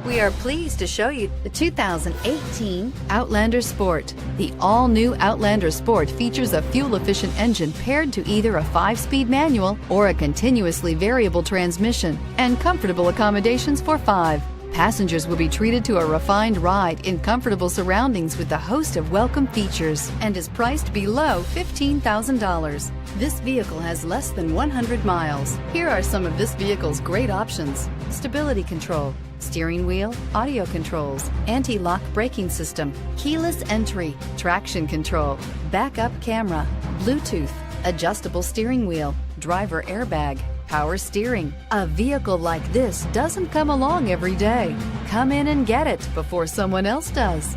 We are pleased to show you the 2018 Outlander Sport. The all-new Outlander Sport features a fuel-efficient engine paired to either a 5-speed manual or a continuously variable transmission, and comfortable accommodations for 5. Passengers will be treated to a refined ride in comfortable surroundings with a host of welcome features, and is priced below $15,000. This vehicle has less than 100 miles. Here are some of this vehicle's great options: stability control, steering wheel audio controls, anti-lock braking system, keyless entry, traction control, backup camera, Bluetooth, adjustable steering wheel, driver airbag, power steering. A vehicle like this doesn't come along every day. Come in and get it before someone else does.